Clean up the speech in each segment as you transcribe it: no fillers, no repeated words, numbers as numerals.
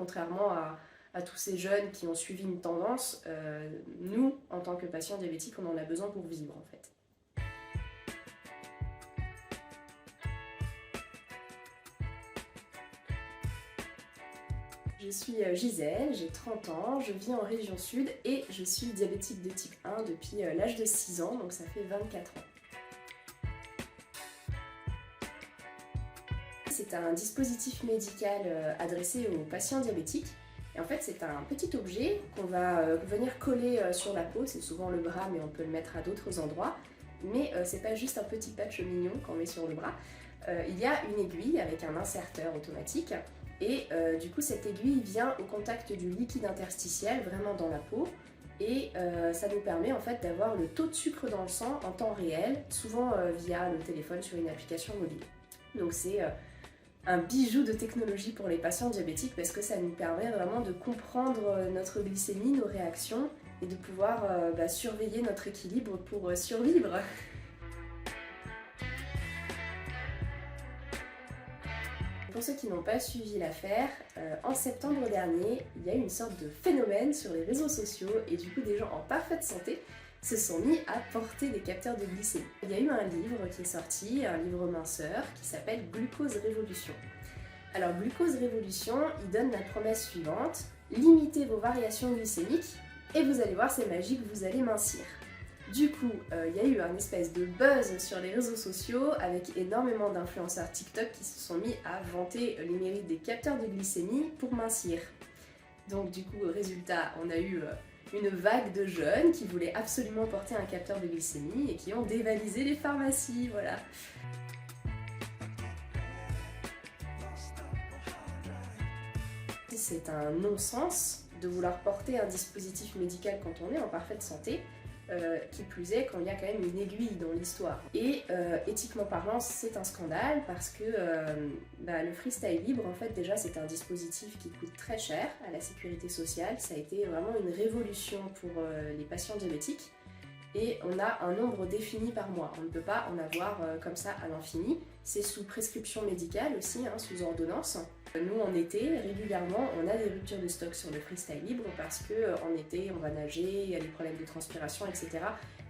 contrairement à tous ces jeunes qui ont suivi une tendance, nous, en tant que patients diabétiques, on en a besoin pour vivre en fait. Je suis Gisèle, j'ai 30 ans, je vis en région sud et je suis diabétique de type 1 depuis l'âge de 6 ans, donc ça fait 24 ans. C'est un dispositif médical adressé aux patients diabétiques. Et en fait, c'est un petit objet qu'on va venir coller sur la peau, c'est souvent le bras, mais on peut le mettre à d'autres endroits. Mais c'est pas juste un petit patch mignon qu'on met sur le bras. Il y a une aiguille avec un inserteur automatique. Et du coup, cette aiguille vient au contact du liquide interstitiel, vraiment dans la peau. Et ça nous permet en fait d'avoir le taux de sucre dans le sang en temps réel, souvent via le téléphone sur une application mobile. Donc c'est un bijou de technologie pour les patients diabétiques parce que ça nous permet vraiment de comprendre notre glycémie, nos réactions et de pouvoir surveiller notre équilibre pour survivre. Pour ceux qui n'ont pas suivi l'affaire, en septembre dernier, il y a eu une sorte de phénomène sur les réseaux sociaux et du coup des gens en parfaite santé se sont mis à porter des capteurs de glycémie. Il y a eu un livre qui est sorti, un livre minceur, qui s'appelle Glucose Révolution. Alors Glucose Révolution, il donne la promesse suivante, limitez vos variations glycémiques et vous allez voir, c'est magique, vous allez mincir. Du coup, il y a eu un espèce de buzz sur les réseaux sociaux avec énormément d'influenceurs TikTok qui se sont mis à vanter les mérites des capteurs de glycémie pour mincir. Donc du coup, résultat, on a eu une vague de jeunes qui voulaient absolument porter un capteur de glycémie et qui ont dévalisé les pharmacies, voilà. C'est un non-sens de vouloir porter un dispositif médical quand on est en parfaite santé, qui plus est quand il y a quand même une aiguille dans l'histoire. Et éthiquement parlant, c'est un scandale parce que le freestyle libre, en fait, déjà c'est un dispositif qui coûte très cher à la sécurité sociale. Ça a été vraiment une révolution pour les patients diabétiques. Et on a un nombre défini par mois. On ne peut pas en avoir comme ça à l'infini. C'est sous prescription médicale aussi, sous ordonnance. Nous, en été, régulièrement, on a des ruptures de stock sur le freestyle libre parce qu'en été, on va nager, il y a des problèmes de transpiration, etc.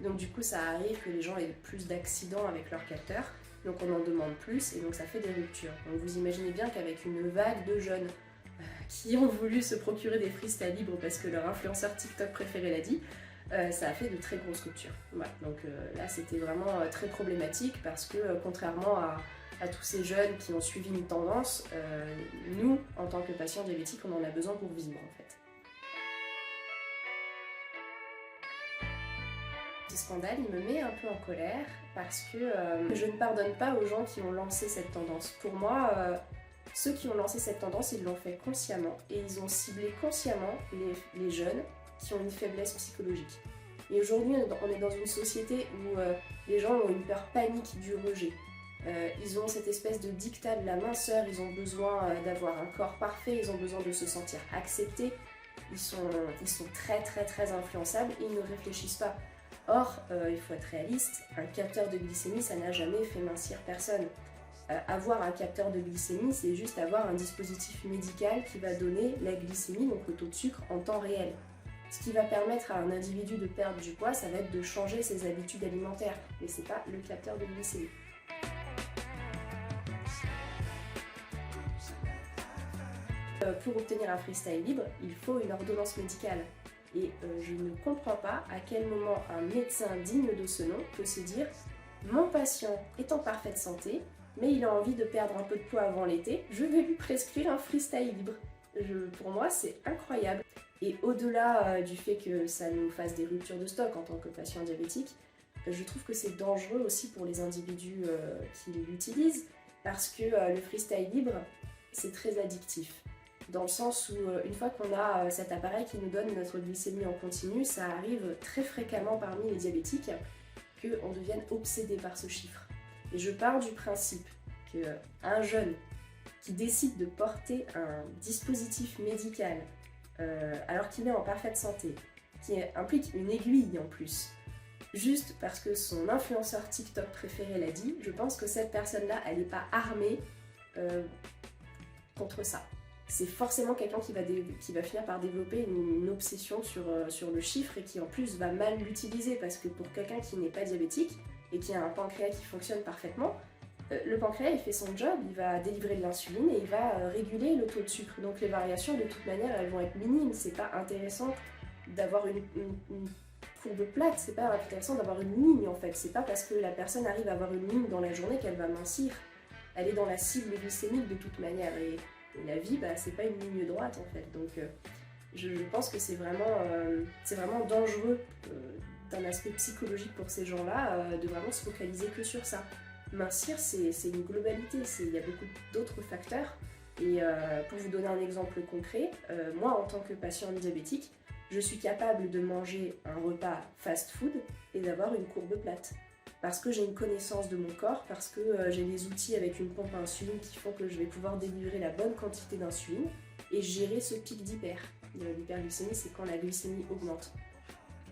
Donc du coup, ça arrive que les gens aient plus d'accidents avec leurs capteurs. Donc on en demande plus et donc ça fait des ruptures. Donc vous imaginez bien qu'avec une vague de jeunes qui ont voulu se procurer des freestyle libres parce que leur influenceur TikTok préféré l'a dit, ça a fait de très grosses ruptures. Voilà. Donc là, c'était vraiment très problématique parce que contrairement à tous ces jeunes qui ont suivi une tendance, nous, en tant que patients diabétiques, on en a besoin pour vivre en fait. Ce scandale, il me met un peu en colère parce que je ne pardonne pas aux gens qui ont lancé cette tendance. Pour moi, ceux qui ont lancé cette tendance, ils l'ont fait consciemment et ils ont ciblé consciemment les jeunes qui ont une faiblesse psychologique. Et aujourd'hui, on est dans une société où les gens ont une peur panique du rejet. Ils ont cette espèce de diktat de la minceur, ils ont besoin d'avoir un corps parfait, ils ont besoin de se sentir acceptés. Ils sont très influençables et ils ne réfléchissent pas. Or, il faut être réaliste, un capteur de glycémie, ça n'a jamais fait mincir personne. Avoir un capteur de glycémie, c'est juste avoir un dispositif médical qui va donner la glycémie, donc le taux de sucre, en temps réel. Ce qui va permettre à un individu de perdre du poids, ça va être de changer ses habitudes alimentaires, mais c'est pas le capteur de glycémie. Pour obtenir un freestyle libre, il faut une ordonnance médicale. Et je ne comprends pas à quel moment un médecin digne de ce nom peut se dire « Mon patient est en parfaite santé, mais il a envie de perdre un peu de poids avant l'été, je vais lui prescrire un freestyle libre. » Pour moi, c'est incroyable. Et au-delà du fait que ça nous fasse des ruptures de stock en tant que patient diabétique, je trouve que c'est dangereux aussi pour les individus qui l'utilisent, parce que le freestyle libre, c'est très addictif. Dans le sens où une fois qu'on a cet appareil qui nous donne notre glycémie en continu, ça arrive très fréquemment parmi les diabétiques qu'on devienne obsédé par ce chiffre. Et je pars du principe qu'un jeune qui décide de porter un dispositif médical alors qu'il est en parfaite santé, qui implique une aiguille en plus, juste parce que son influenceur TikTok préféré l'a dit, je pense que cette personne-là, elle n'est pas armée contre ça. c'est forcément quelqu'un qui va finir par développer une obsession sur le chiffre et qui en plus va mal l'utiliser parce que pour quelqu'un qui n'est pas diabétique et qui a un pancréas qui fonctionne parfaitement, le pancréas il fait son job, il va délivrer de l'insuline et il va réguler le taux de sucre. Donc les variations de toute manière elles vont être minimes, c'est pas intéressant d'avoir une courbe plate, c'est pas intéressant d'avoir une ligne en fait, c'est pas parce que la personne arrive à avoir une ligne dans la journée qu'elle va mincir, elle est dans la cible glycémique de toute manière et la vie c'est pas une ligne droite en fait, donc je pense que c'est vraiment dangereux d'un aspect psychologique pour ces gens-là de vraiment se focaliser que sur ça. Mincir c'est une globalité, il y a beaucoup d'autres facteurs et pour vous donner un exemple concret, moi en tant que patiente diabétique, je suis capable de manger un repas fast-food et d'avoir une courbe plate. Parce que j'ai une connaissance de mon corps, parce que j'ai des outils avec une pompe à insuline qui font que je vais pouvoir délivrer la bonne quantité d'insuline et gérer ce pic l'hyperglycémie, c'est quand la glycémie augmente.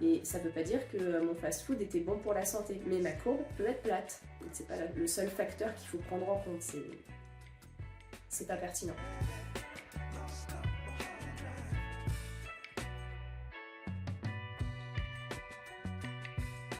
Et ça ne veut pas dire que mon fast-food était bon pour la santé, mais ma courbe peut être plate. C'est pas le seul facteur qu'il faut prendre en compte, c'est pas pertinent.